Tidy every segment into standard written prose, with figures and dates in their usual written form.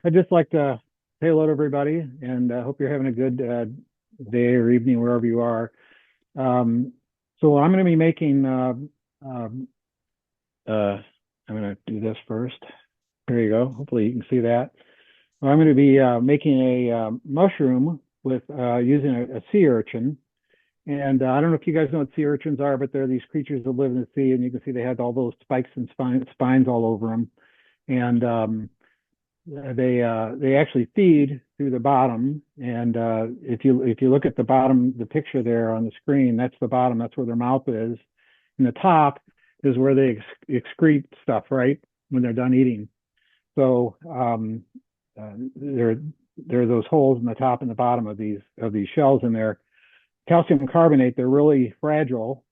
I'd just like to say hello to everybody and hope you're having a good day or evening wherever you are. Um, so I'm going to be making, um, I'm going to do this first. There you go. Hopefully you can see that. Well, I'm going to be making a mushroom with using a sea urchin. And I don't know if you guys know what sea urchins are, but they're these creatures that live in the sea, and you can see they have all those spikes and spines all over them. And they actually feed through the bottom, and if you look at the bottom, the picture there on the screen, that's the bottom. That's where their mouth is, and the top is where they excrete stuff, right, when they're done eating. So there are those holes in the top and the bottom of these shells, and they're calcium carbonate. They're really fragile.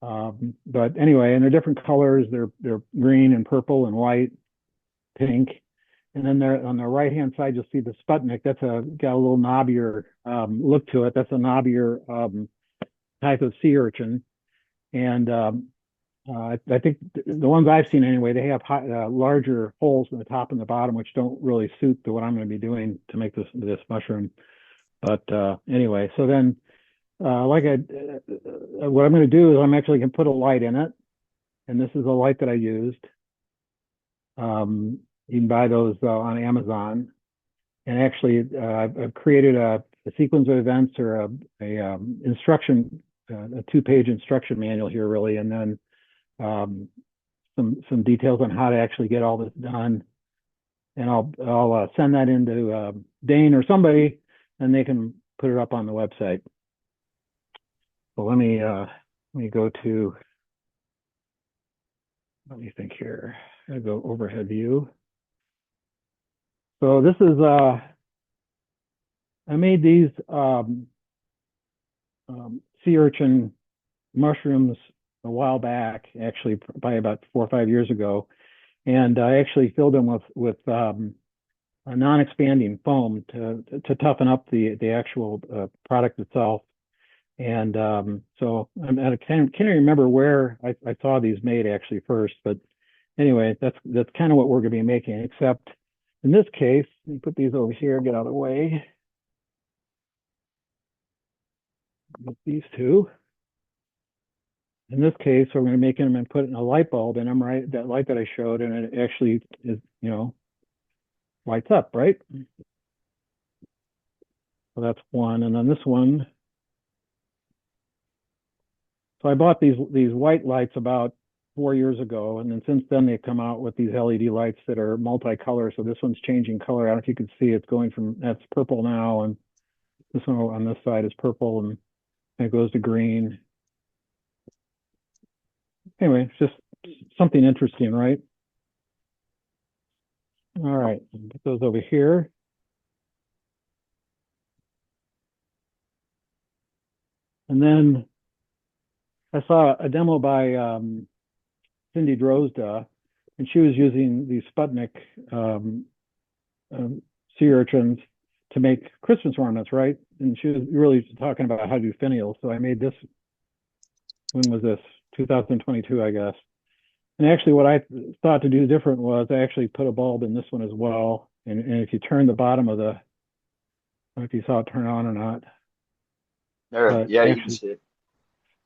But anyway, and they're different colors. They're green and purple and white, pink. And then there on the right hand side, you'll see the Sputnik. That's got a little knobbier look to it. That's a knobbier type of sea urchin. And I think the ones I've seen anyway, they have larger holes in the top and the bottom, which don't really suit what I'm going to be doing to make this mushroom. But anyway, so then what I'm going to do is I'm actually going to put a light in it, and this is a light that I used. You can buy those on Amazon. And actually, I've created a sequence of events or instruction, a two-page instruction manual here, really, and then um, some details on how to actually get all this done. And I'll send that into Dane or somebody, and they can put it up on the website. So let me go to, let me think here. I go overhead view. So this is I made these sea urchin mushrooms a while back, actually probably about 4 or 5 years ago, and I actually filled them with a non-expanding foam to toughen up the actual product itself. And so I can't remember where I saw these made actually first, but anyway, that's kind of what we're going to be making. Except in this case, let me put these over here, get out of the way. With these two. In this case, we're going to make them and put in a light bulb in them, right? That light that I showed, and it actually is, lights up, right? So that's one. And then this one, so I bought these white lights about 4 years ago, and then since then they've come out with these LED lights that are multicolor. So this one's changing color. I don't know if you can see, it's going from, that's purple now, and this one on this side is purple, and it goes to green. Anyway, it's just something interesting, right? All right, put those over here. And then I saw a demo by Cindy Drozda, and she was using these Sputnik um, sea urchins to make Christmas ornaments, right? And she was really talking about how to do finials. So I made this. When was this? 2022, I guess. And actually, what I thought to do different was I actually put a bulb in this one as well. And if you turn the bottom of the, I don't know if you saw it turn on or not, There, but yeah, you can actually, see it,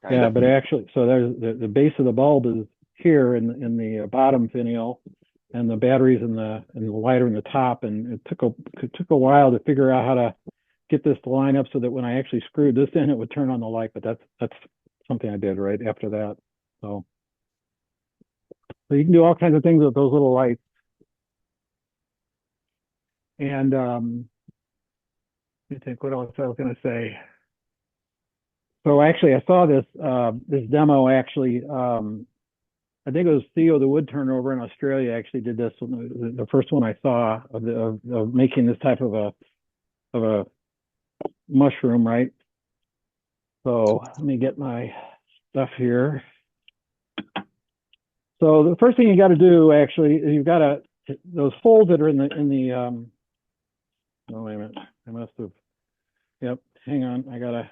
kind yeah, of. but actually, so there's the base of the bulb is here in the bottom finial, and the batteries in the lighter in the top. And it took a while to figure out how to get this to line up so that when I actually screwed this in, it would turn on the light. But that's something I did right after that. So, so you can do all kinds of things with those little lights. And let me think what else I was going to say. So actually, I saw this demo actually. I think it was Theo the wood turner over in Australia actually did this. The first one I saw of making this type of a mushroom, right? So let me get my stuff here. So the first thing you got to do actually is you've got to those folds that are in the oh wait a minute, I must have, yep, hang on, I gotta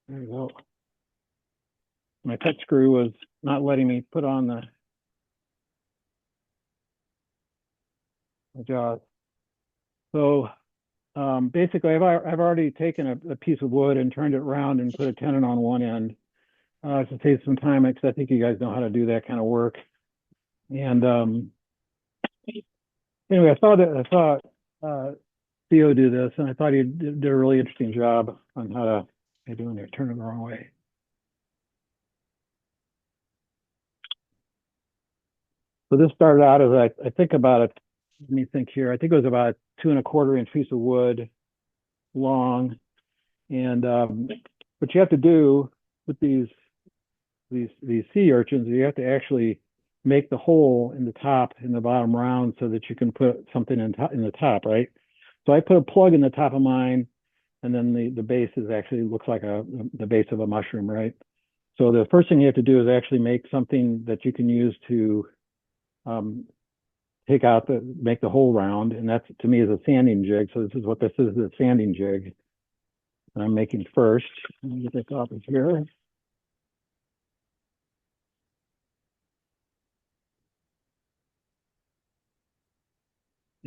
there you go. My touch screw was not letting me put on the my jaws. So basically, I've already taken a piece of wood and turned it around and put a tenon on one end. To save some time because I think you guys know how to do that kind of work. And anyway, I saw Theo do this, and I thought he did a really interesting job on how to. I'm doing it, turn it the wrong way. So this started out as I think about it. Let me think here. I think it was about 2¼ inch piece of wood long, and what you have to do with these sea urchins, you have to actually make the hole in the top and the bottom round so that you can put something in the top, right? So I put a plug in the top of mine, and then the base is actually looks like the base of a mushroom, right? So the first thing you have to do is actually make something that you can use to um, make the hole round, and that's to me is a sanding jig. So this is the sanding jig that I'm making first. Let me get this off of here.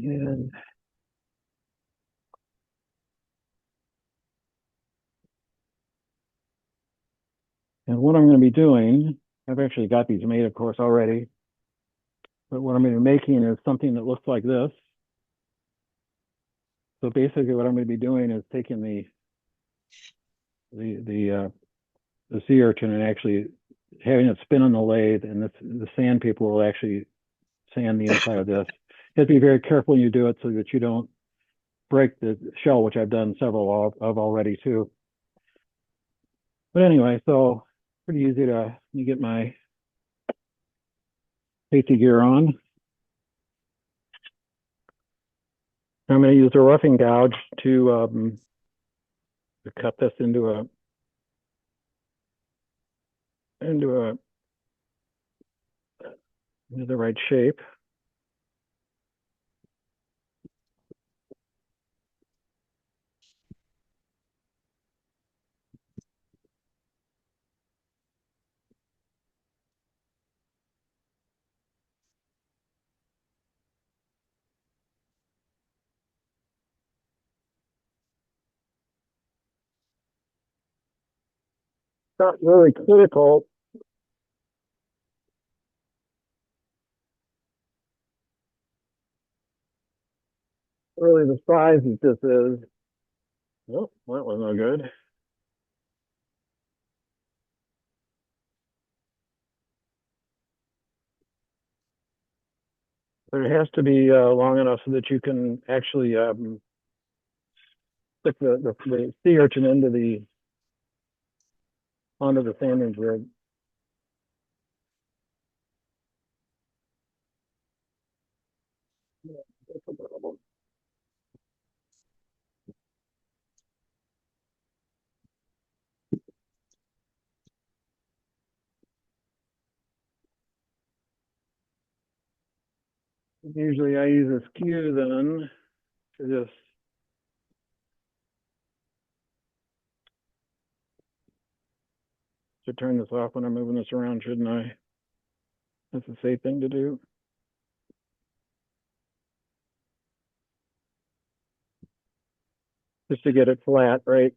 And what I'm going to be doing, I've actually got these made, of course, already. But what I'm going to be making is something that looks like this. So basically, what I'm going to be doing is taking the the uh, the sea urchin and actually having it spin on the lathe, and the sandpaper will actually sand the inside of this. You have to be very careful when you do it so that you don't break the shell, which I've done several of already too. But anyway, so pretty easy to let me get my safety gear on. I'm going to use a roughing gouge to cut this into the right shape. Not really critical. Really, the size that this is. Oh, that was no good. But it has to be long enough so that you can actually stick the sea urchin into onto the sanding jig. Usually I use a skew then to just turn this off when I'm moving this around, shouldn't I? That's a safe thing to do. Just to get it flat, right?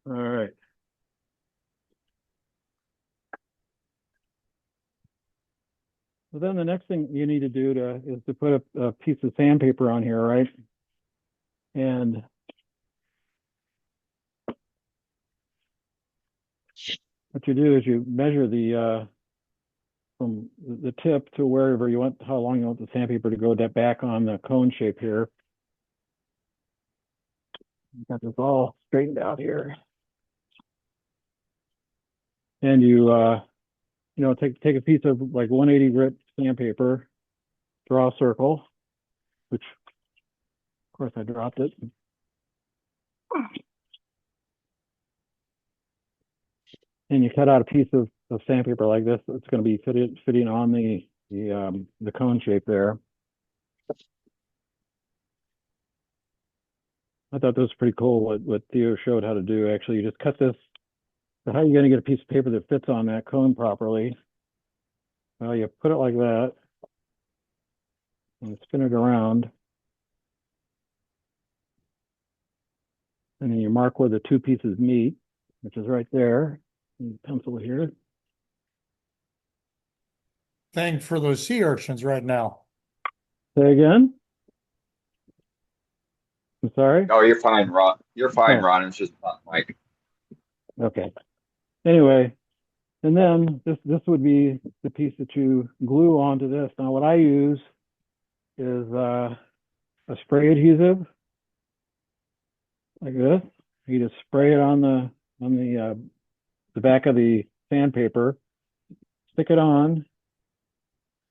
All right. So then the next thing you need to do is to put a piece of sandpaper on here, right? And what you do is you measure the from the tip to wherever you want, how long you want the sandpaper to go that back on the cone shape here. Got this all straightened out here. And take a piece of like 180 grit sandpaper, draw a circle, which of course I dropped it. And you cut out a piece of sandpaper like this. It's going to be fitting on the cone shape there. I thought this was pretty cool what Theo showed how to do. Actually, you just cut this. So how are you going to get a piece of paper that fits on that cone properly? Well, you put it like that and spin it around. And then you mark where the two pieces meet, which is right there. Pencil here. Thing for those sea urchins right now. Say again? I'm sorry? Oh, you're fine, Ron. You're fine, Oh, Ron. It's just not Mike. okay. Anyway, and then this would be the piece that you glue onto this. Now what I use is a spray adhesive like this. You just spray it on the back of the sandpaper, stick it on,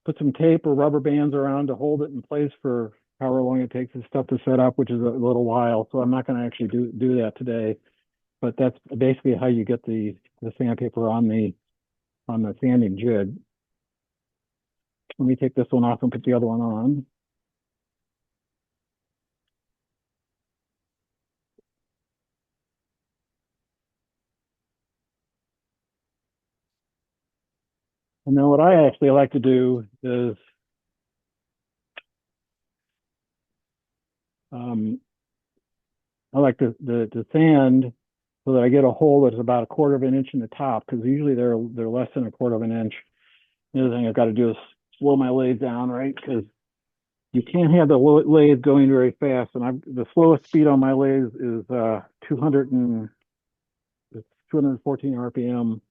put some tape or rubber bands around to hold it in place for however long it takes this stuff to set up, which is a little while. So I'm not going to actually do that today. But that's basically how you get the sandpaper on the sanding jig. Let me take this one off and put the other one on. And then what I actually like to do is I like to sand so that I get a hole that's about 1/4 of an inch in the top, because usually they're less than 1/4 of an inch. The other thing I've got to do is slow my lathe down, right? Because you can't have the lathe going very fast, and the slowest speed on my lathe is 214 RPM.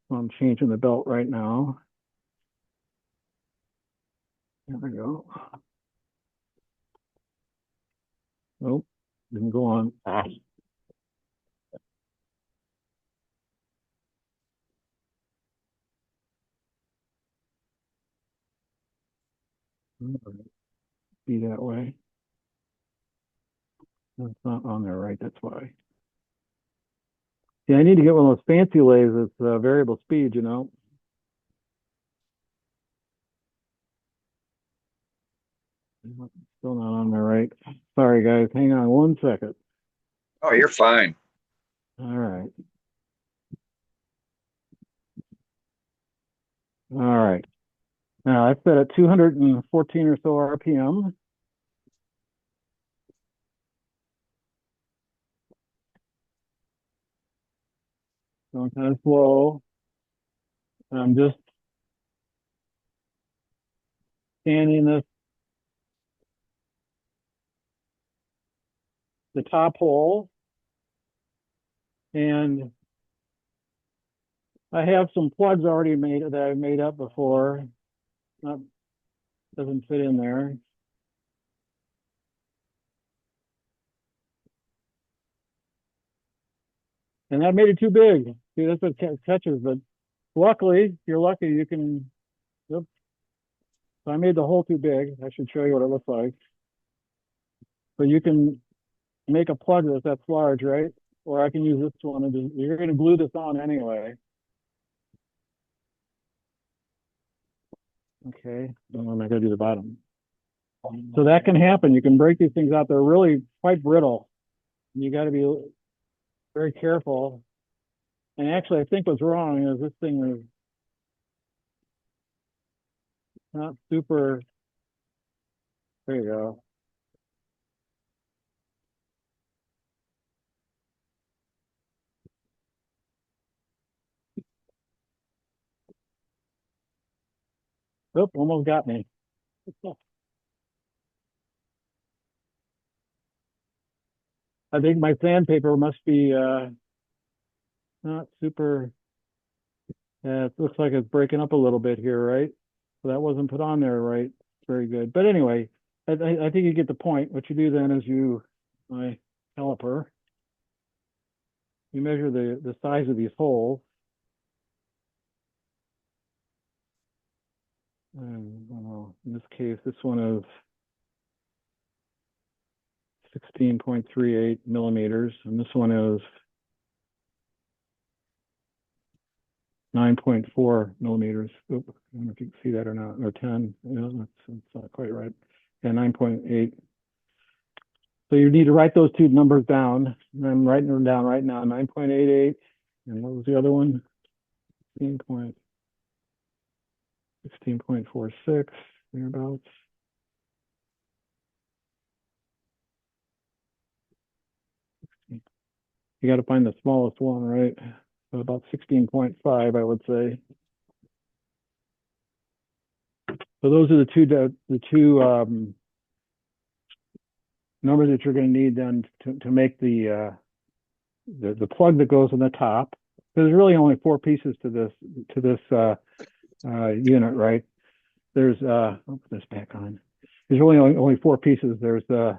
So I'm changing the belt right now. There we go. Nope, didn't go on. Be that way. No, it's not on there, right? That's why. Yeah, I need to get one of those fancy lathes that's variable speed, you know. Still not on there, right? Sorry, guys. Hang on 1 second. Oh, you're fine. All right. All right. Now I've set at 214 or so RPM. Going kind of slow. And I'm just sanding the top hole. And I have some plugs already made that I've made up before. Not, doesn't fit in there. And that made it too big. See, that's what catches. But luckily, if you're lucky, you can. Oops. So I made the hole too big. I should show you what it looks like. So you can make a plug that's large, right? Or I can use this one and you're going to glue this on anyway. Okay, I'm going to do the bottom. So that can happen. You can break these things out. They're really quite brittle. You got to be very careful. And actually, I think what's wrong is this thing is not super. There you go. Oop, almost got me. I think my sandpaper must be not super. It looks like it's breaking up a little bit here, right? So that wasn't put on there, right? Very good. But anyway, I think you get the point. What you do then is my caliper, you measure the size of these holes. And in this case, this one is 16.38 millimeters, and this one is 9.4 millimeters. Oop, I don't know if you can see that or not, or 10. That's not quite right. Yeah, 9.8. So you need to write those two numbers down. And I'm writing them down right now, 9.88. And what was the other one? 16.46, thereabouts. You got to find the smallest one, right? So about 16.5, I would say. So those are the two numbers that you're going to need then to make the plug that goes on the top. There's really only four pieces to this unit, right? There's I'll put this back on. There's really only four pieces. There's the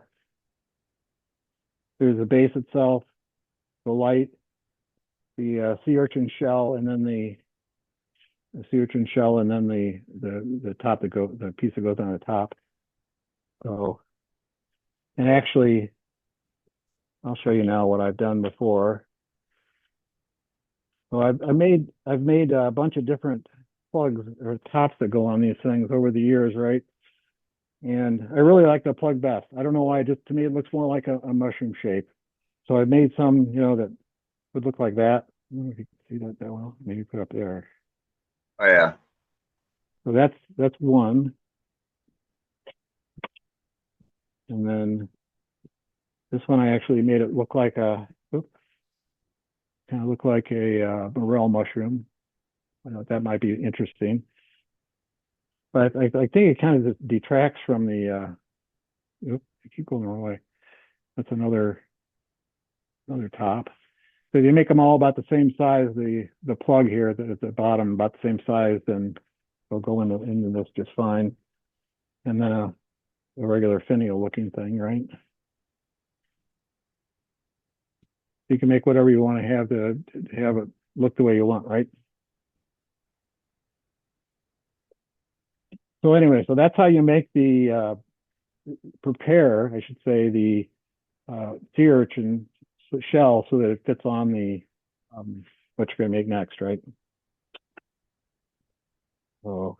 base itself, the light, the sea urchin shell, and then the sea urchin shell, and then the top the piece that goes on the top. So, and actually, I'll show you now what I've done before. So I've made a bunch of different plugs or tops that go on these things over the years, right? And I really like the plug best. I don't know why. Just to me, it looks more like a mushroom shape. So I made some, that would look like that. I don't know if you can see that well. Maybe put up there. Oh, yeah. So that's one. And then this one I actually made it look like kind of look like a morel mushroom. I know that might be interesting. But I think it kind of detracts from the I keep going the wrong way. That's another top. So if you make them all about the same size, the plug here at the bottom about the same size, then they'll go into this just fine. And then a regular finial looking thing, right? You can make whatever you want to have it look the way you want, right? So anyway, so that's how you make prepare, I should say, the sea urchin shell so that it fits on the what you're going to make next, right? So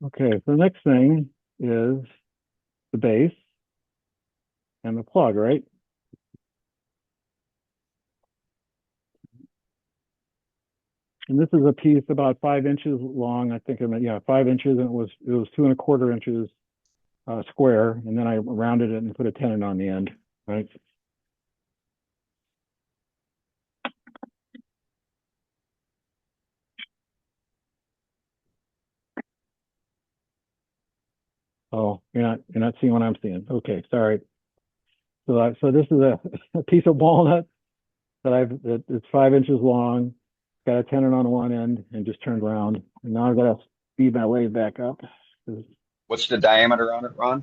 okay, so the next thing is the base and the plug, right? And this is a piece about 5 inches long. I think, 5 inches, and it was 2¼ inches square. And then I rounded it and put a tenon on the end, right? Oh, you're not seeing what I'm seeing. Okay, sorry. So this is a piece of walnut it's 5 inches long, got a tenon on one end, and just turned around. And now I've got to speed my lathe back up. What's the diameter on it, Ron?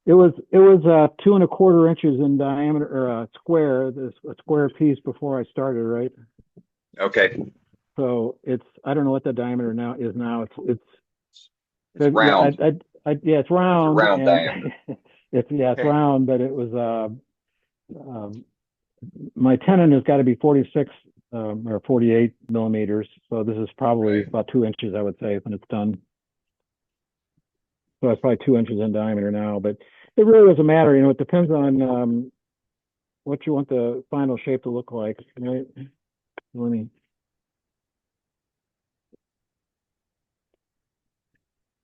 It was 2¼ inches in diameter, or a square piece before I started, right? Okay. So I don't know what the diameter now is now. It's round. Yeah, it's round. It's a round diameter. It's round, but it was my tenon has got to be 46 or 48 millimeters. So this is probably about 2 inches, I would say, when it's done. So it's probably 2 inches in diameter now, but it really doesn't matter. It depends on what you want the final shape to look like, right? I'm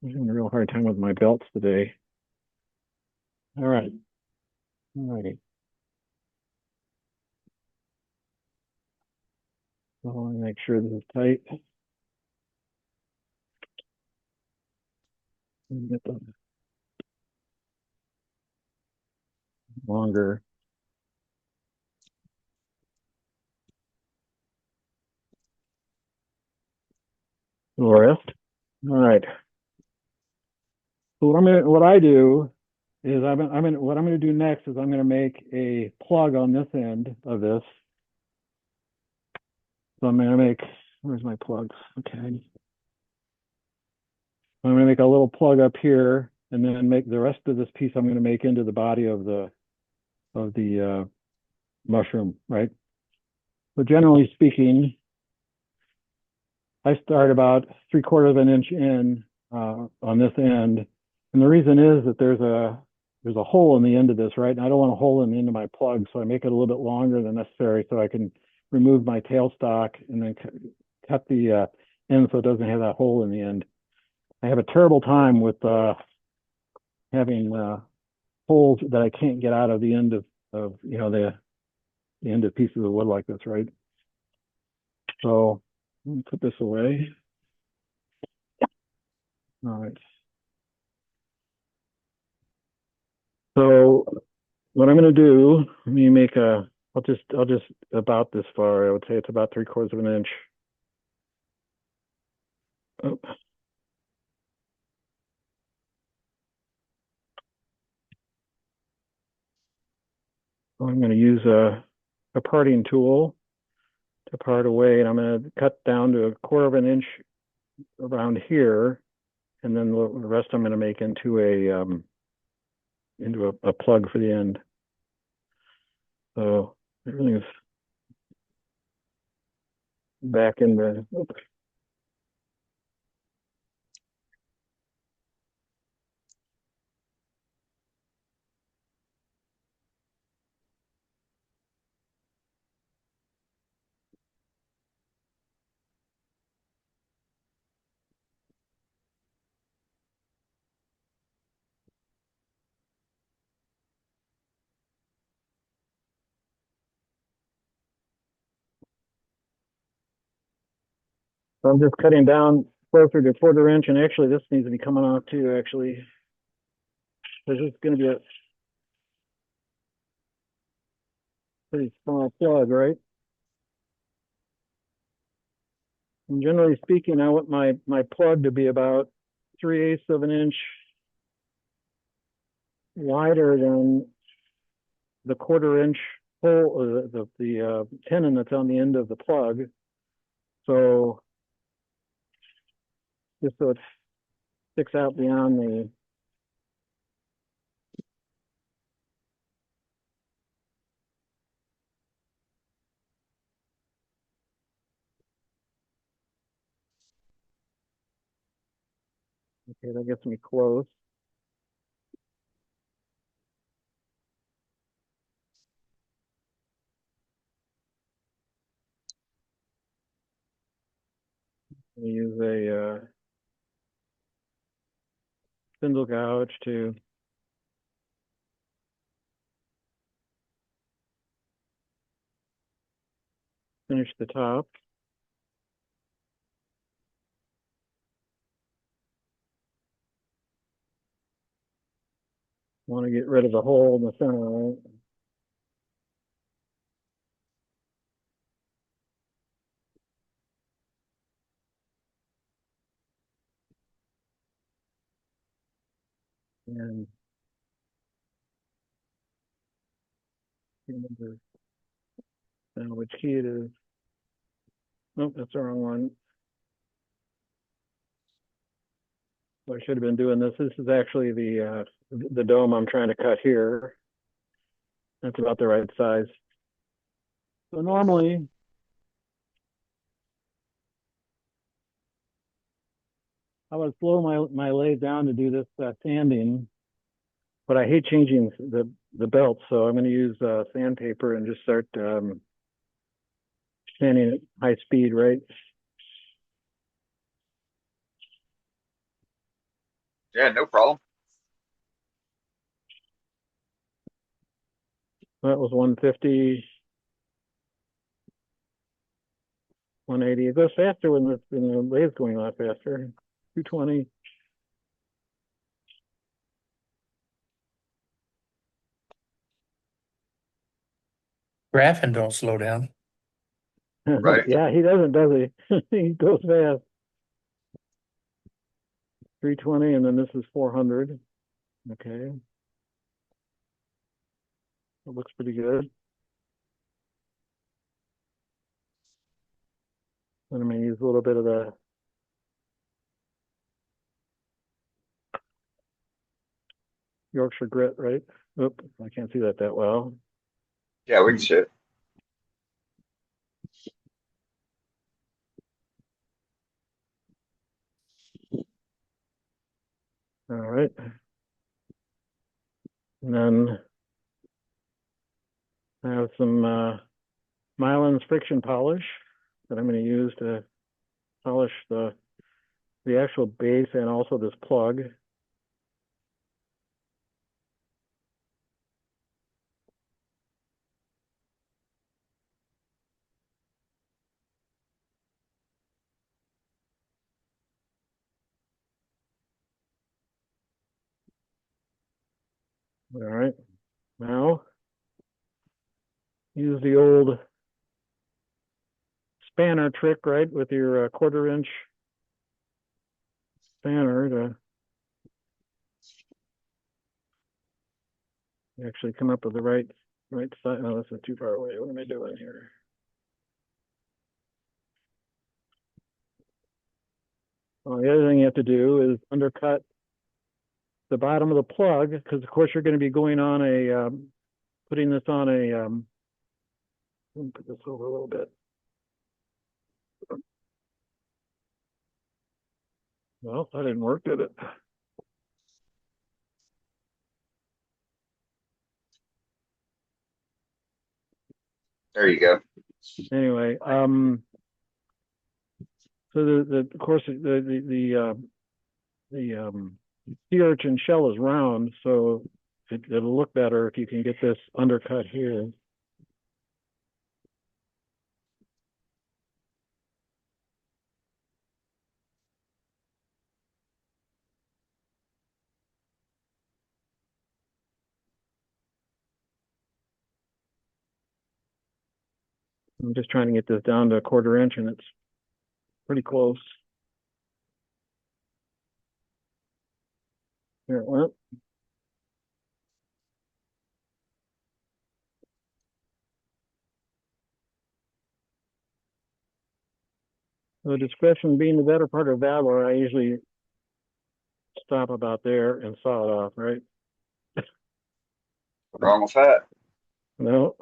having a real hard time with my belts today. All right. All righty. So I want to make sure this is tight. Get the longer. Wrist. All right. So what I do is what I'm gonna do next is I'm gonna make a plug on this end of this. So I'm gonna make, where's my plugs? Okay. I'm gonna make a little plug up here, and then make the rest of this piece I'm gonna make into the body of the mushroom, right? So generally speaking, I start about 3/4 of an inch in on this end, and the reason is that there's a hole in the end of this, right? And I don't want a hole in the end of my plug, so I make it a little bit longer than necessary so I can remove my tailstock and then cut the end so it doesn't have that hole in the end. I have a terrible time with having holes that I can't get out of the end of the end of pieces of wood like this, right? So let me put this away. All right. So what I'm going to do, let me make I'll just about this far. I would say it's about 3/4 of an inch. Oh. I'm going to use a parting tool to part away, and I'm going to cut down to 1/4 of an inch around here, and then the rest I'm going to make into a plug for the end. So everything's back in the. Oops. So I'm just cutting down closer to 1/4 inch, and actually this needs to be coming off too. Actually, this is going to be a pretty small plug, right? And generally speaking, I want my plug to be about 3/8 of an inch wider than the 1/4 inch hole, the tenon that's on the end of the plug. So just so it sticks out beyond the. Okay, that gets me close. I use a spindle gouge to finish the top. Want to get rid of the hole in the center, right? And remember now which key it is. Nope, that's the wrong one. So I should have been doing this. This is actually the dome I'm trying to cut here. That's about the right size. So normally I would slow my lathe down to do this sanding, but I hate changing the belt, so I'm going to use sandpaper and just start sanding at high speed, right? Yeah, no problem. That was 150, 180. It goes faster when the lathe's going a lot faster. 220. Graphing don't slow down. Right. Yeah, he doesn't, does he? He goes fast. 320, and then this is 400. Okay. That looks pretty good. And I'm going to use a little bit of the Yorkshire grit, right? Oop, I can't see that well. Yeah, we can see it. All right. And then I have some Mylan's friction polish that I'm going to use to polish the actual base and also this plug. All right. Now use the old spanner trick, right, with your 1/4 inch spanner to actually come up with the right side. Oh, this is too far away. What am I doing here? Well, the other thing you have to do is undercut the bottom of the plug, because of course you're going to be going on a putting this on a let me put this over a little bit. Well, that didn't work, did it? There you go. Anyway, so of course the sea urchin shell is round, so it'll look better if you can get this undercut here. I'm just trying to get this down to a 1/4 inch, and it's pretty close. Here it went. So discretion being the better part of valor, I usually stop about there and saw it off, right? What's wrong with that? No.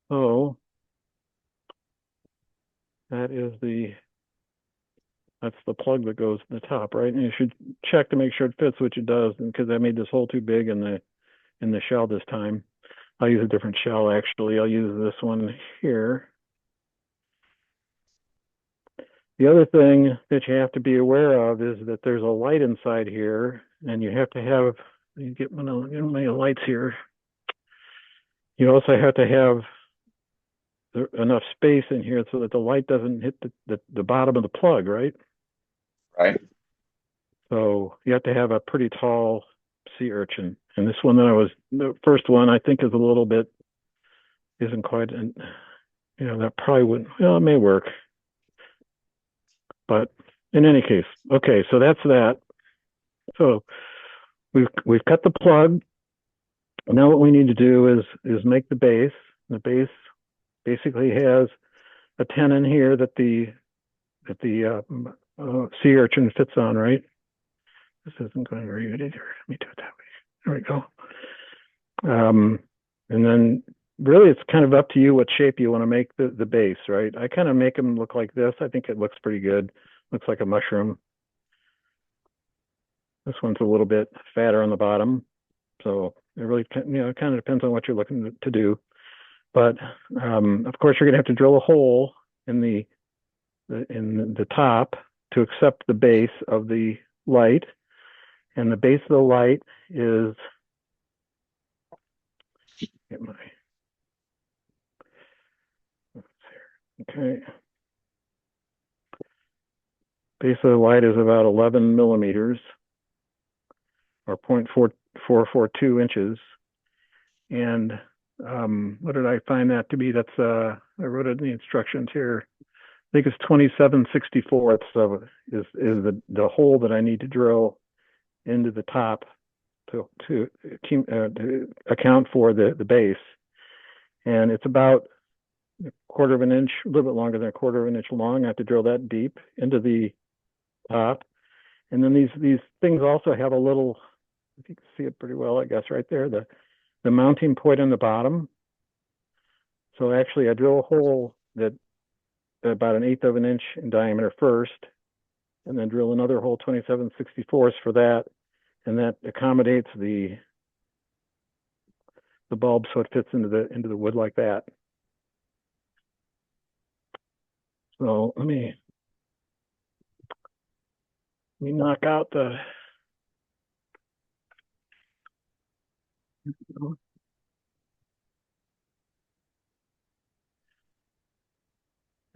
So that is that's the plug that goes to the top, right? And you should check to make sure it fits, which it does, because I made this hole too big in the shell this time. I'll use a different shell actually. I'll use this one here. The other thing that you have to be aware of is that there's a light inside here, and you have to have, you get one of my lights here. You also have to have enough space in here so that the light doesn't hit the bottom of the plug, right? Right. So you have to have a pretty tall sea urchin. And this one the first one, I think is a little bit, isn't quite, that probably wouldn't, well, it may work. But in any case, okay, so that's that. So we've cut the plug. Now what we need to do is make the base. The base basically has a tenon here that the sea urchin fits on, right? This isn't going very good either. Let me do it that way. There we go. And then really it's kind of up to you what shape you want to make the base, right? I kind of make them look like this. I think it looks pretty good. Looks like a mushroom. This one's a little bit fatter on the bottom. So it really, kind of depends on what you're looking to do. But of course, you're going to have to drill a hole in the top to accept the base of the light. And the base of the light is, okay. Base of the light is about 11 millimeters, or 0.4442 inches. And what did I find that to be? That's I wrote it in the instructions here. I think it's 27/64 is the hole that I need to drill into the top to account for the base. And it's about a 1/4 inch, a little bit longer than a 1/4 inch long. I have to drill that deep into the top. And then these things also have a little, if you can see it pretty well, I guess, right there, the mounting point on the bottom. So actually I drill a hole that about 1/8 of an inch in diameter first, and then drill another hole 27/64 for that, and that accommodates the bulb so it fits into the wood like that. So let me knock out the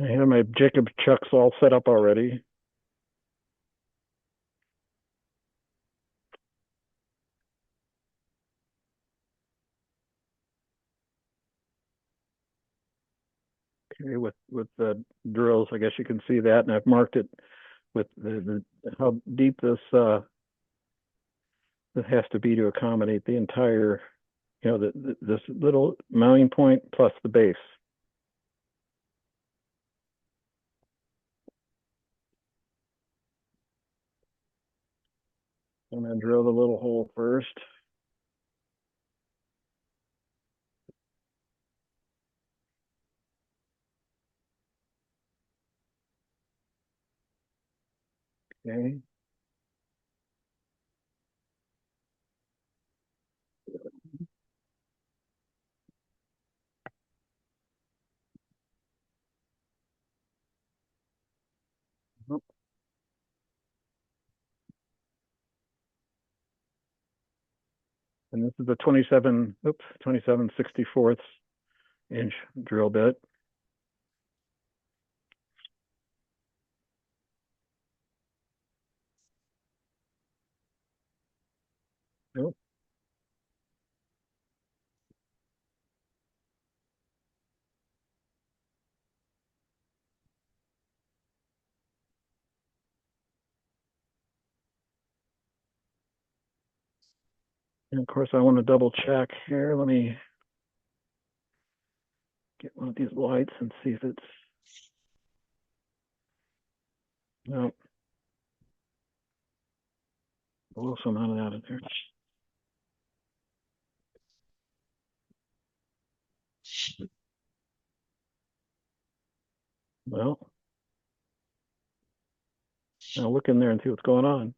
I have my Jacob chucks all set up already. Okay, with the drills, I guess you can see that, and I've marked it with the how deep this has to be to accommodate the entire, this little mounting point plus the base. I'm going to drill the little hole first. Okay. And this is a 27/64 inch drill bit. Nope. And of course, I want to double check here. Let me get one of these lights and see if it's, no, blow some out of there. Well, now look in there and see what's going on.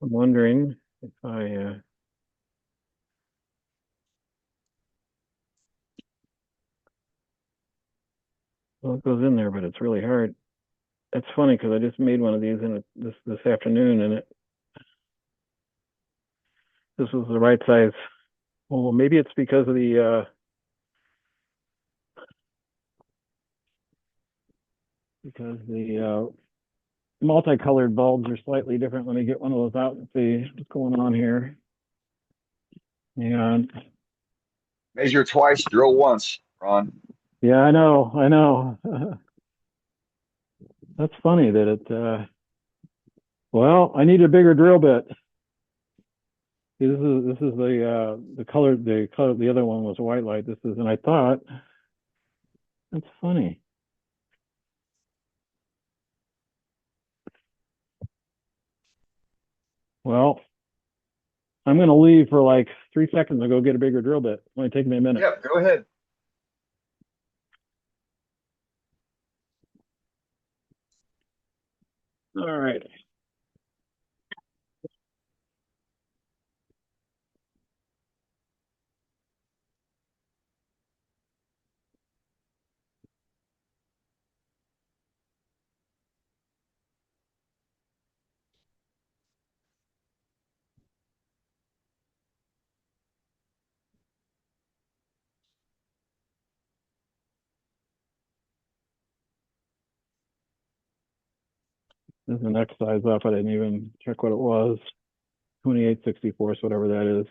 I'm wondering if well, it goes in there, but it's really hard. It's funny because I just made one of these this afternoon, and this was the right size. Well, maybe it's because of the multicolored bulbs are slightly different. Let me get one of those out and see what's going on here. And Measure twice, drill once, Ron. yeah, I know. That's funny that it. Well, I need a bigger drill bit. See, this is the color. The other one was white light. This is, and I thought that's funny. Well, I'm going to leave for like 3 seconds and go get a bigger drill bit. It might take me a minute. Yep, go ahead. All right. This is the next size up. I didn't even check what it was. 28/64, whatever that is.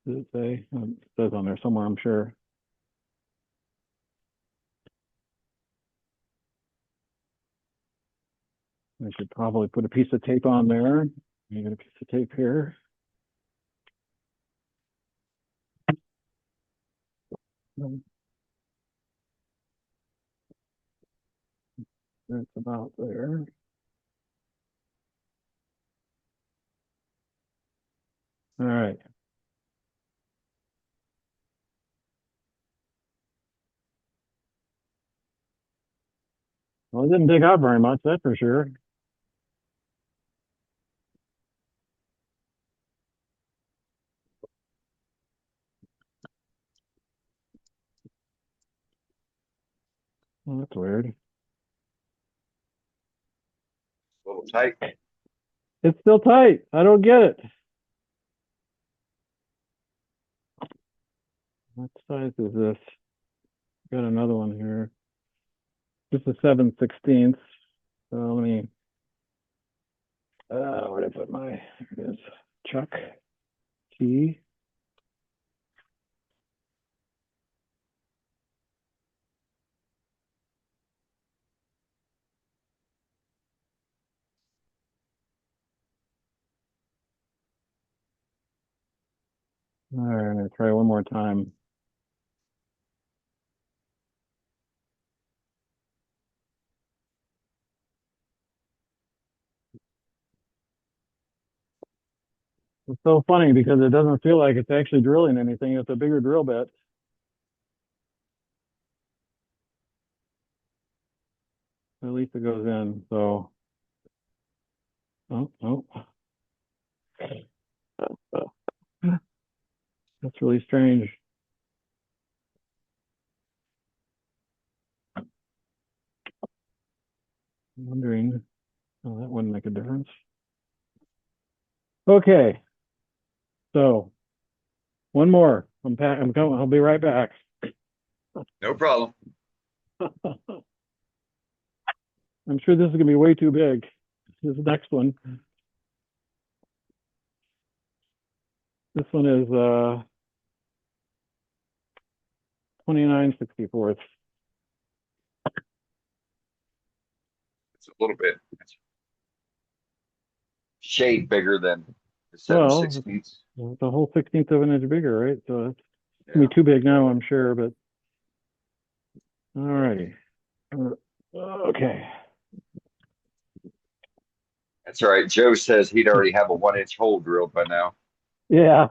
Does it say? It says on there somewhere, I'm sure. I should probably put a piece of tape on there. You got a piece of tape here. It's about there. All right. Well, it didn't dig out very much, that's for sure. Well, that's weird. A little tight. It's still tight. I don't get it. What size is this? Got another one here. This is 7/16. So let me, where did I put my, there it is. Chuck key. All right, I'm gonna try one more time. It's so funny because it doesn't feel like it's actually drilling anything. It's a bigger drill bit. At least it goes in. So, oh. That's really strange. I'm wondering, oh, that wouldn't make a difference. Okay, so one more. I'm coming. I'll be right back. No problem. I'm sure this is gonna be way too big. This next one. This one is 29/64. It's a little bit shade bigger than the Well, 7/16. the whole 16th of an inch bigger, right? So it's gonna Yeah. be too big now, I'm sure. But all righty. Okay. That's all right. Joe says he'd already have a 1-inch hole drilled by now. Yeah.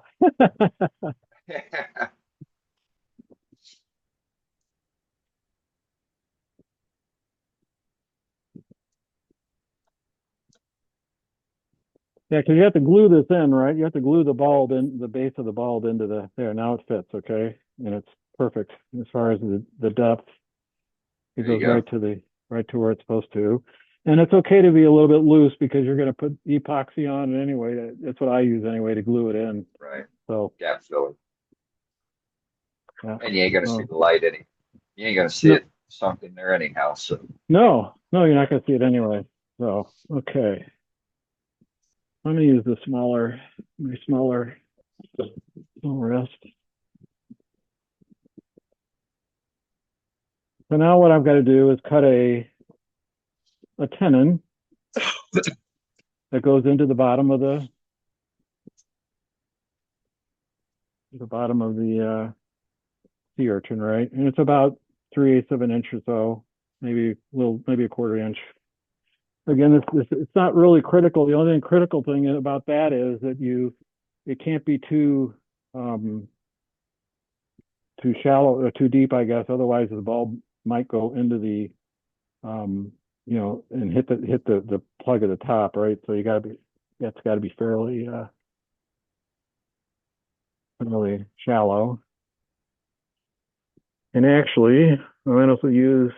Yeah, because you have to glue this in, right? You have to glue the bulb in, the base of the bulb into the, there, now it fits, okay? And it's perfect as far as the depth. It There you goes go. right to where it's supposed to. And it's okay to be a little bit loose because you're going to put epoxy on it anyway. That's what I use anyway to glue it in. Right. So, Gap filler. yeah. And you ain't gonna see Oh, the light you ain't gonna see no, it sunk in there anyhow. So no, you're not going to see it anyway. So, okay. I'm going to use the smaller wrist. So now what I've got to do is cut a tenon that goes into the bottom of the sea urchin, right? And it's about 3/8 of an inch or so, maybe a quarter inch. Again, it's not really critical. The only critical thing about that is that it can't be too shallow or too deep, I guess. Otherwise, the bulb might go into the and hit the plug at the top, right? So it's got to be fairly shallow. And actually, I might also use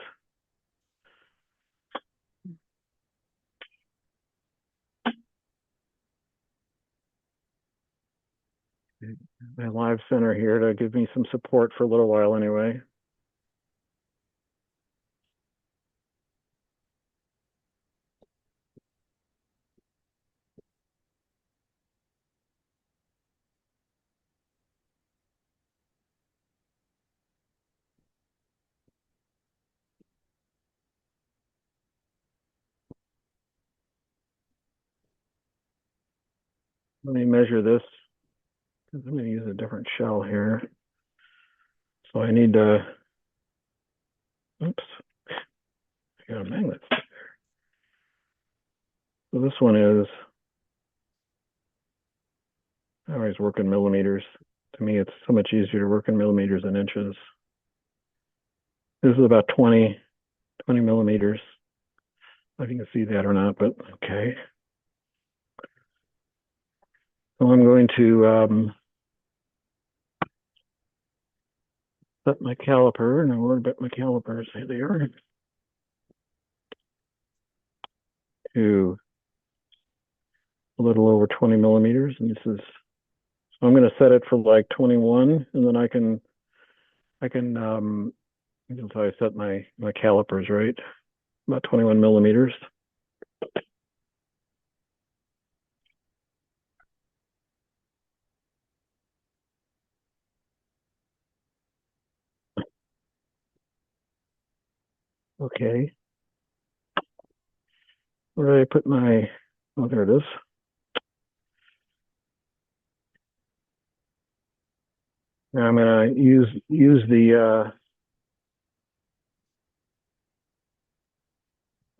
my live center here to give me some support for a little while anyway. Let me measure this because I'm going to use a different shell here. So I need to, oops, I got a magnet. So this one is, I always work in millimeters. To me, it's so much easier to work in millimeters than inches. This is about 20 millimeters. I don't know if you can see that or not, but okay. So I'm going to set my caliper. Now, where about my calipers? Here they are. To a little over 20 millimeters. And this is, so I'm going to set it for like 21, and then I can, that's how I set my calipers, right? About 21 millimeters. Okay. Where did I put my, oh, there it is. Now I'm going to use the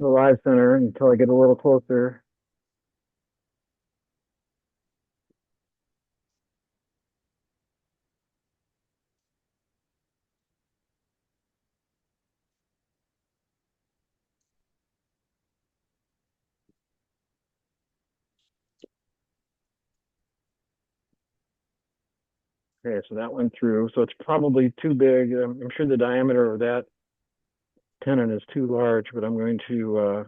live center until I get a little closer. Okay, so that went through. So it's probably too big. I'm sure the diameter of that tenon is too large, but I'm going to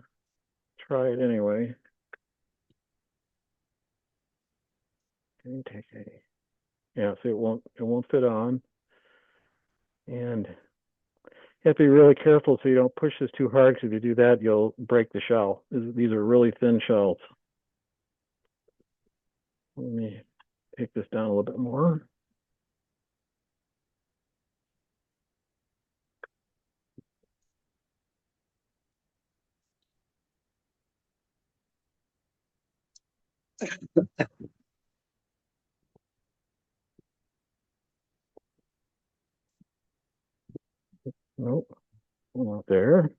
try it anyway. Take a, yeah, so it won't fit on. And you have to be really careful so you don't push this too hard, because if you do that, you'll break the shell. These are really thin shells. Let me take this down a little bit more. Nope, not there.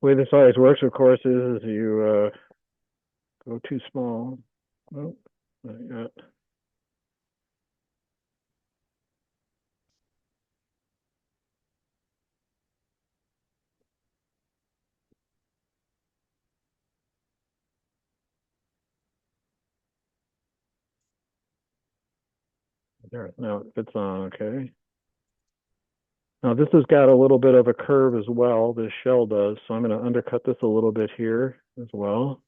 The way this always works, of course, is you go too small. Nope, not yet. There, now it fits on, okay. Now this has got a little bit of a curve as well, this shell does, so I'm going to undercut this a little bit here as well.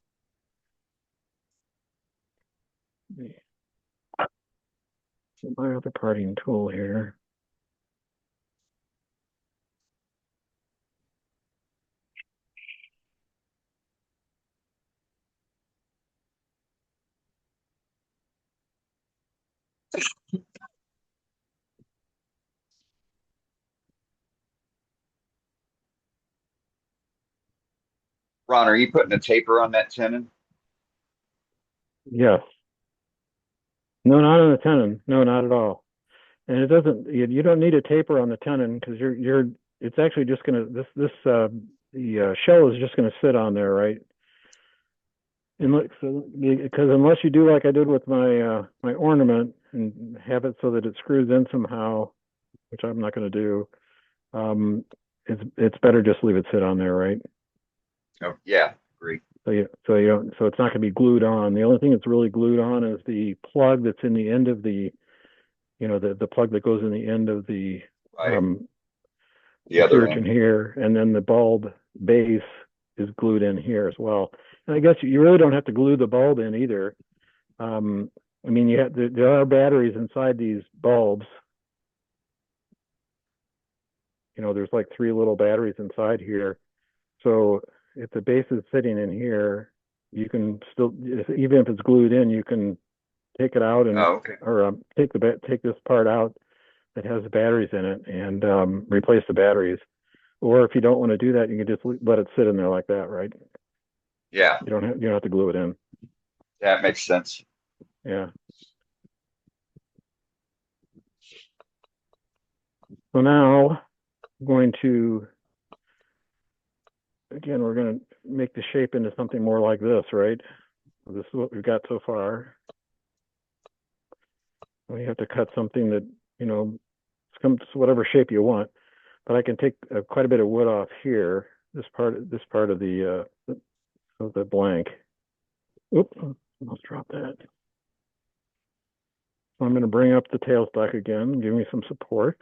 My other parting tool here. Ron, are you putting a taper on that tenon? Yes. No, not on the tenon. No, not at all. And it doesn't. You don't need a taper on the tenon, because you're. It's actually just gonna the shell is just gonna sit on there, right? And look, so because unless you do like I did with my my ornament and have it so that it screws in somehow, which I'm not going to do, it's better just leave it sit on there, right? Oh, yeah, agree. So you don't, so it's not going to be glued on. The only thing that's really glued on is the plug that's in the end of the, the plug that goes in the end of the Right. The this other urchin end. here, and then the bulb base is glued in here as well. And I guess you really don't have to glue the bulb in either. I mean, there are batteries inside these bulbs. There's like 3 little batteries inside here. So if the base is sitting in here, you can still, even if it's glued in, you can take it out and Oh, okay. or take this part out that has the batteries in it, and replace the batteries. Or if you don't want to do that, you can just let it sit in there like that, right? Yeah, You don't have to glue it in. that makes sense. Yeah. So now I'm going to, again, we're going to make the shape into something more like this, right? So this is what we've got so far. We have to cut something that, comes whatever shape you want. But I can take quite a bit of wood off here. This part of the blank. Oops, almost dropped that. So I'm going to bring up the tailstock again, give me some support.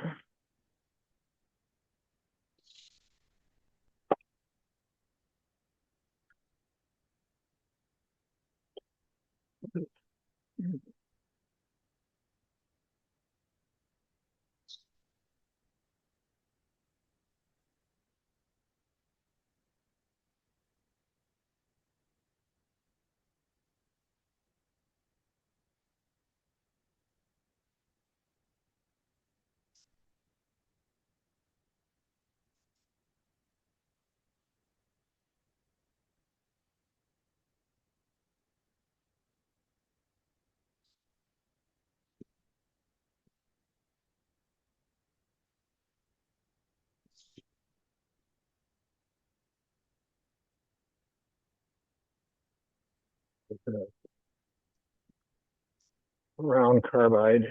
Round carbide.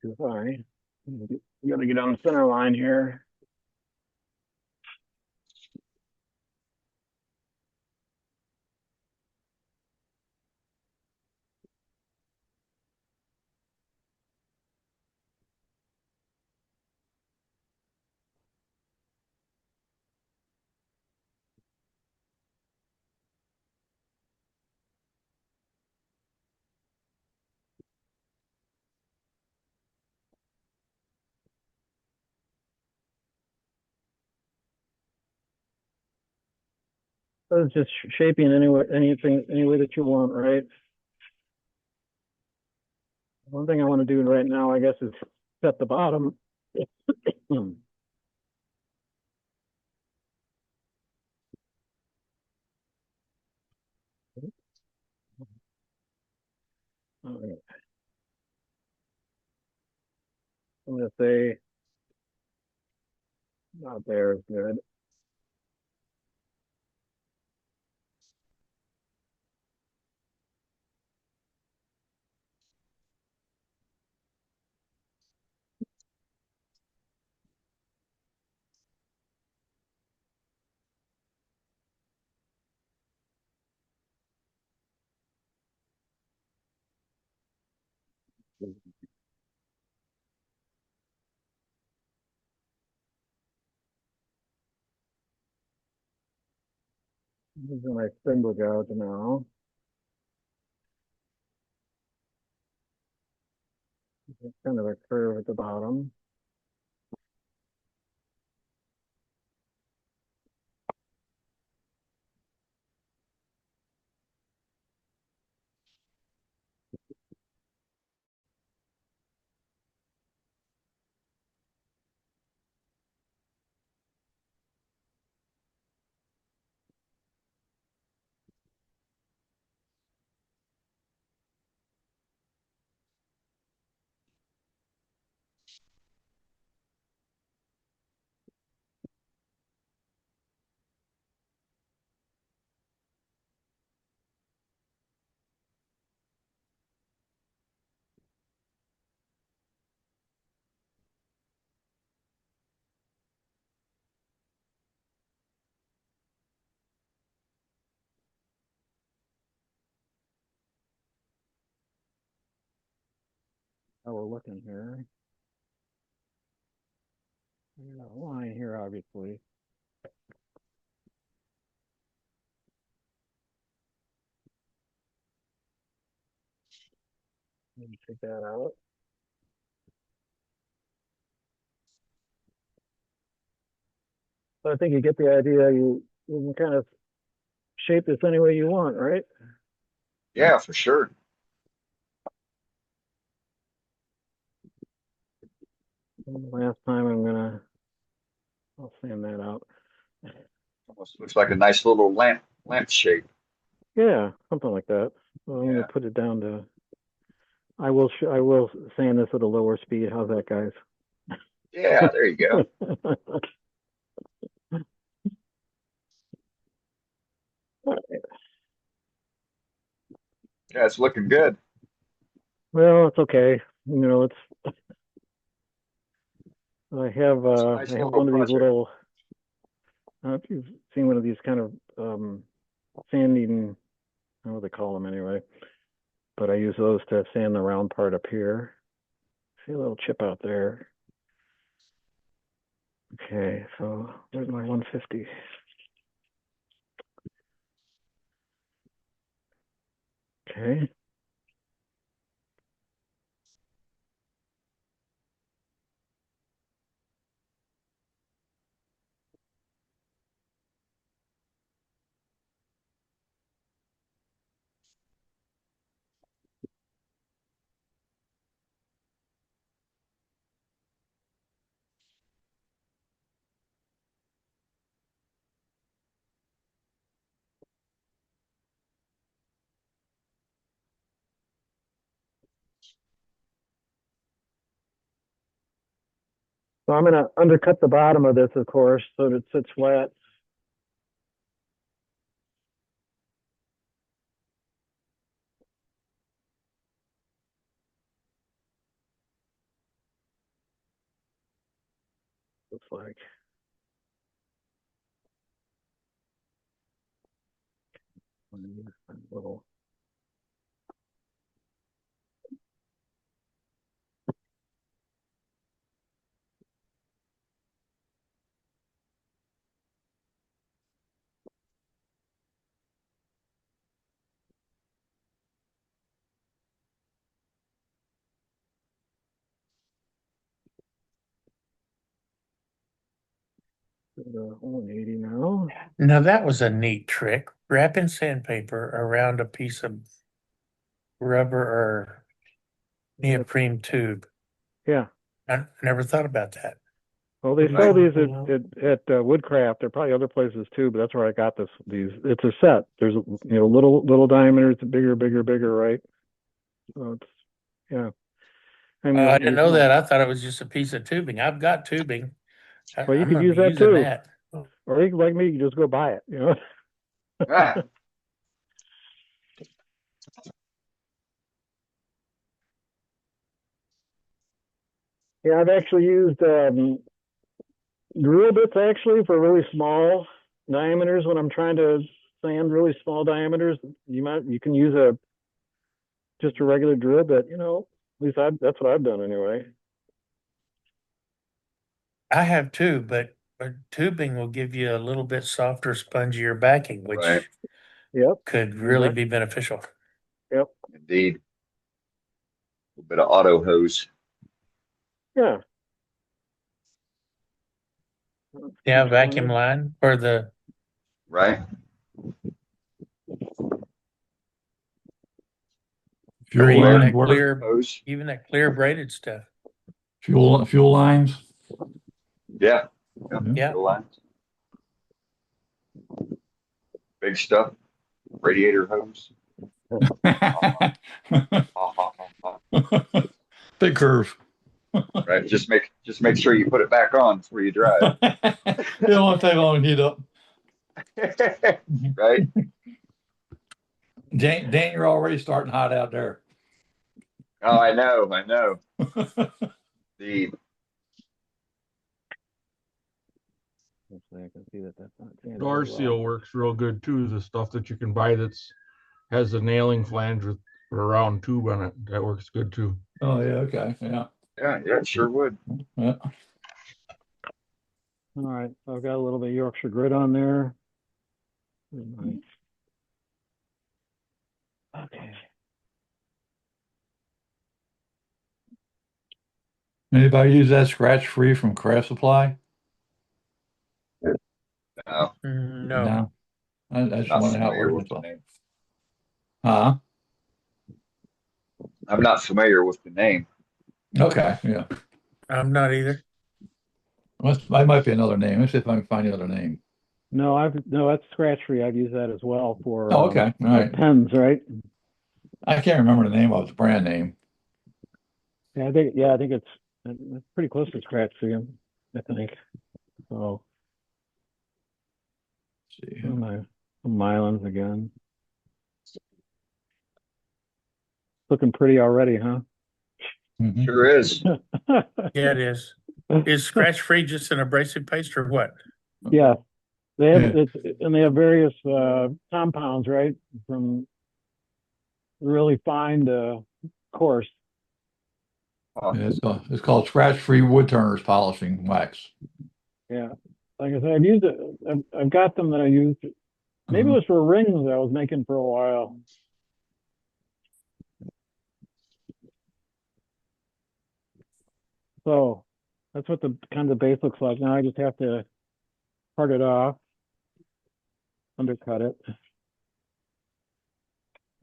Too high. You got to get on the center line here. So it's just shaping any way, any way that you want, right? One thing I want to do right now, I guess, is set the bottom. All right. I'm going to say not there is good. This is my spindle gouge now. It's kind of a curve at the bottom. How we're looking here. We got a line here, obviously. Let me take that out. So I think you get the idea. You can kind of shape this any way you want, right? Yeah, for sure. And last time I'll sand that out. Almost looks like a nice little lamp shape. Yeah, something like that. So I'm Yeah. gonna put it down to I will sand this at a lower speed. How's that, guys? Yeah, there you go. Yeah, it's looking good. Well, it's okay. You know, I have It's a nice little one of these project. little. I don't know if you've seen one of these kind of sanding. I don't know what they call them anyway. But I use those to sand the round part up here. See a little chip out there. Okay, so where's my 150? Okay. So I'm gonna undercut the bottom of this, of course, so that it sits flat. Looks like. Little. The 180 now. Now that was a neat trick, wrapping sandpaper around a piece of rubber or neoprene tube. Yeah. I never thought about that. Well, they Right. sell these at Woodcraft. There are probably other places too, but that's where I got these. It's a set. There's little diameters, bigger, right? So it's yeah. I mean, I didn't know that. I thought it was just a piece of tubing. I've got tubing. Well, you I'm could gonna use be that using too. that. Or you can, like me, you just go buy it. You know. Ah, Yeah, I've actually used drill bits actually for really small diameters when I'm trying to sand really small diameters. You can use just a regular drill bit. You know, at least that's what I've done anyway. I have too, but tubing will give you a little bit softer, spongier backing, right. which Yep. could really be beneficial. Yep. Indeed. A little bit of auto hose, Yeah. Yeah, vacuum line for the right? or Fuel lines work. Hose. even that clear braided stuff. Fuel lines. Yeah. Yeah. Fuel lines. Big stuff. Radiator hose. Big curve. Right. Just make sure you put it back on before you drive. It don't want to take long to heat up. Right. Dan, you're already starting hot out there. Oh, I know. The I can see that's not sanded Door very well. seal works real good too. The stuff that you can buy that's has a nailing flange with a round tube on it. That works good too. Oh yeah, okay, yeah. yeah, it sure would. Yeah. All right, so I've got a little bit of Yorkshire grit on there. Nice. Okay. Anybody use that scratch free from Craft Supply? No, No. I just not wonder how it familiar works. with the name. Huh? I'm not familiar with the name. Okay, yeah. I'm not either. That might be another name. Let's see if I can find the other name. No, that's scratch free. I've used that as well for Oh, okay. All right. pens, right? I can't remember the name of the brand name. Yeah, I think it's pretty close to scratch again, I think. So See, my Mylons again. Looking pretty already, huh? mhm. Sure is. Yeah, it is. Is scratch free just an abrasive paste or what? Yeah, they have Yeah. and they have various compounds, right? From really fine to coarse. Huh. Yeah, it's called scratch-free wood turners polishing wax. Yeah, like I said, I've used it. I've got them that I used. Maybe it was for rings that I was making for a while. So that's what the kind of the base looks like. Now I just have to part it off, undercut it.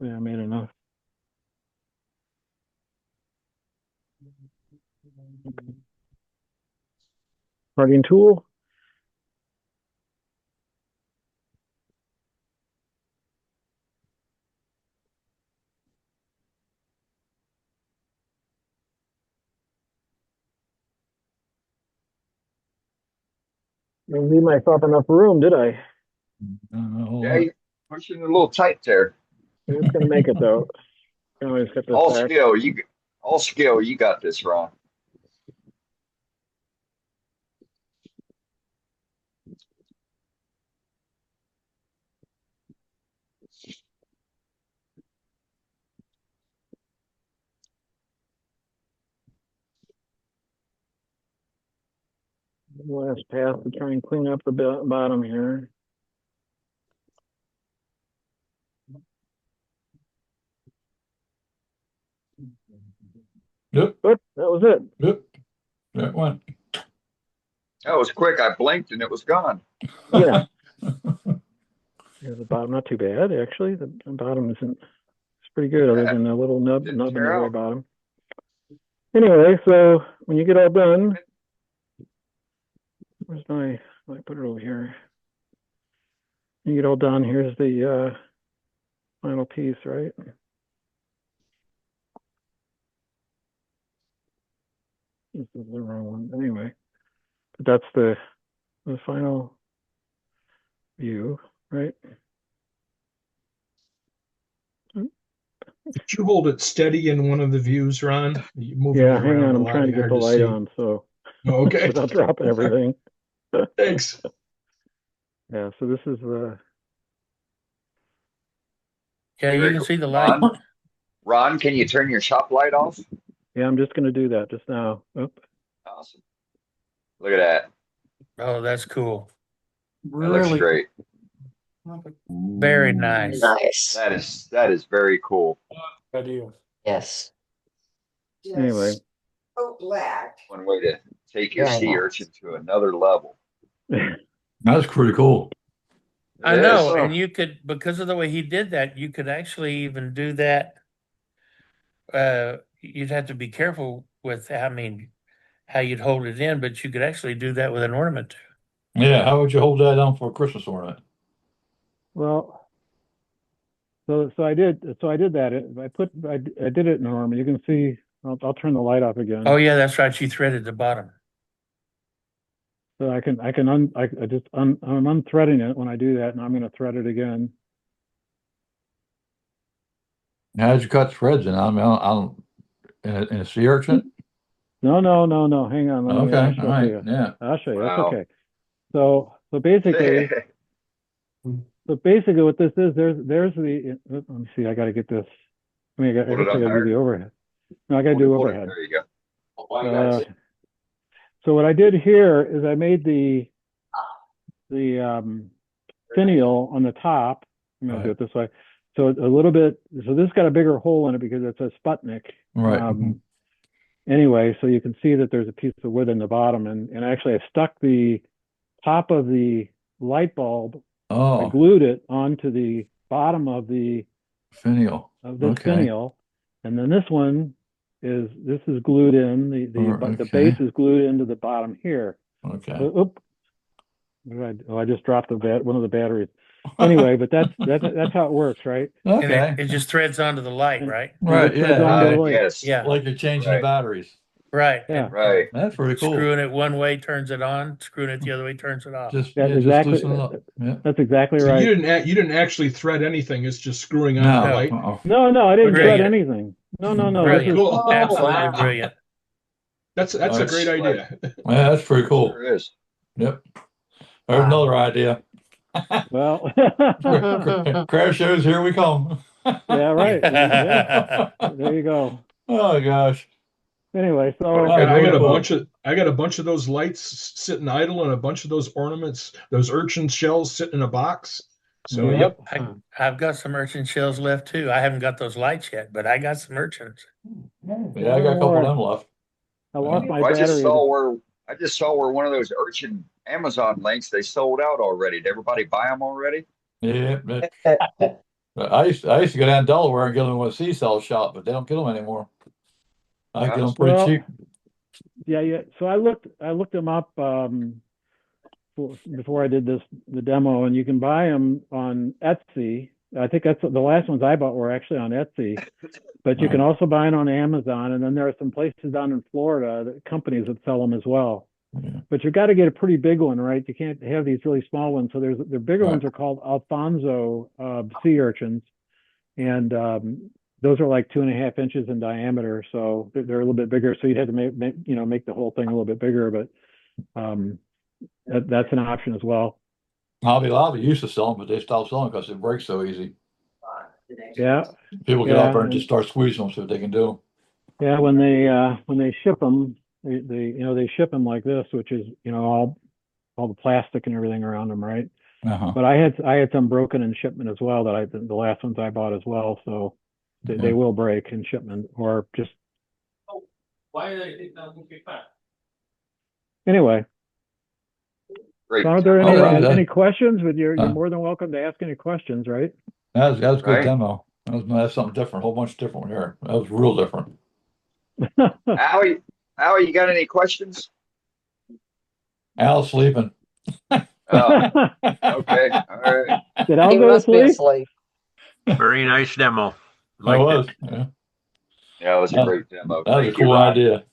Yeah, I made enough. Parting tool. Didn't leave myself enough room, did I? Yeah, you're pushing a little tight there. It's gonna make it though. Can always get this All back. skill, all skill. You got this, Ron. Last pass to try and clean up the bottom here. Yep, But that was it. yep, that one. That was quick. I blinked and it was gone. Yeah. Yeah, the bottom not too bad actually. The bottom isn't. It's pretty good, other than a little nub Didn't in the tear very out. bottom. Anyway, so when you get all done, where's my? I put it over here. When you get all done, here's the final piece, right? This is the wrong one. Anyway, but that's the final view, right? Did you hold it steady in one of the views, Ron? You moving Yeah, it hang around on. a I'm lot, trying to get hard the to light see. on, so Oh, okay. without dropping everything. Thanks. Yeah, so this is the. Yeah, you Very can cool. see the light. Ron, can you turn your shop light off? Yeah, I'm just gonna do that just now. Oop. Awesome. Look at that. Oh, that's cool. That looks Really, great. very nice. Nice. That is very cool. Idea. Yes. Anyway, So black. One way to take your Very sea nice. urchin to another level. That's pretty cool. I It know, is. and you could, because of the way he did that, you could actually even do that. You'd have to be careful with, I mean, how you'd hold it in, but you could actually do that with an ornament too. Yeah, how would you hold that on for a Christmas ornament? well, so I did that. I did it in ornament. You can see. I'll turn the light off again. Oh yeah, that's right. You threaded the bottom. So I just I'm unthreading it when I do that, and I'm going to thread it again. How'd you cut threads in? I mean, in a sea urchin? No. Hang on. Let me Okay, show all it right, to you. yeah. I'll show you. That's Wow. okay. So basically, what this is, there's the. Let me see. I got to get this. I mean, I Hold guess it I up got to do higher. the overhead. No, I got to do Hold it. overhead. There you go. So what I did here is I made the finial on the top. I'm going to do it this way. So a little bit. So this got a bigger hole in it because it says Sputnik. Right. Anyway, so you can see that there's a piece of wood in the bottom, and actually I stuck the top of the light bulb. I Oh, glued it onto the bottom of the finial. of this Okay. finial, and then this is glued in. The base is glued into the bottom here. Okay. Oop. I just dropped one of the batteries. Anyway, but that's how it works, right? And Okay, it just threads onto the light, right? right, It threads yeah, onto the Right, light. yes. Yeah, like you're changing the Right. batteries. right. Yeah. Right. That's pretty cool. Screwing it one way turns it on, screwing it the other way turns it off. Just, That's yeah, just exactly loosen it up. Yeah. that's exactly So right. you didn't actually thread anything. It's just screwing on the No, light. No, I didn't Brilliant. thread anything. No. Brilliant. This is, Cool. Absolutely brilliant. That's a That's great idea. yeah, that's pretty cool. Sure is. Yep. There's another idea. well, Crash shows, here we come. yeah, right. Yeah, there you go. Oh gosh. Anyway, so Okay. I got a cool. bunch of those lights sitting idle and a bunch of those ornaments, those urchin shells sitting in a box. So Yep. I've got some urchin shells left too. I haven't got those lights yet, but I got some urchins. Yeah, I got a couple of them left. I lost my Well, I just battery. saw where one of those Urchin Amazon links, they sold out already. Did everybody buy them already? Yeah, but I used to go down to Delaware and get them with a C-cell shop, but they don't get them anymore. I get them pretty Well, cheap. Yeah. So I looked them up before I did the demo, and you can buy them on Etsy. I think that's the last ones I bought were actually on Etsy, but you can also buy them on Amazon. And then there are some places down in Florida, that companies that sell them as well. Yeah. But you've got to get a pretty big one, right? You can't have these really small ones. So the bigger Right. ones are called Alfonso sea urchins, and those are like 2.5 inches in diameter. So they're a little bit bigger. So you'd have to make the whole thing a little bit bigger, but that's an option as well. Hobby Lobby used to sell them, but they stopped selling because it breaks so easy. Yeah. People get Yeah, out there and and- just start squeezing them, see what they can do. Yeah, when they ship them, they ship them like this, which is all the plastic and everything around them, right? Uh-huh. But I had some broken in shipment as well that the last ones I bought as well, so they will break in shipment or just Why are they not moving fast? anyway. Great. So are there All right. any questions? But you're Uh. more than welcome to ask any questions, right? That was a good Right. demo. That's something different, a whole bunch different here. That was real different. Howie, you got any questions? Al's sleeping. Oh, okay. All right. Did Al He go to must be sleep? asleep. Very nice demo. That Liked was. it. Yeah. Yeah, it was a That- great demo. That was a Thank you, cool Ron. idea.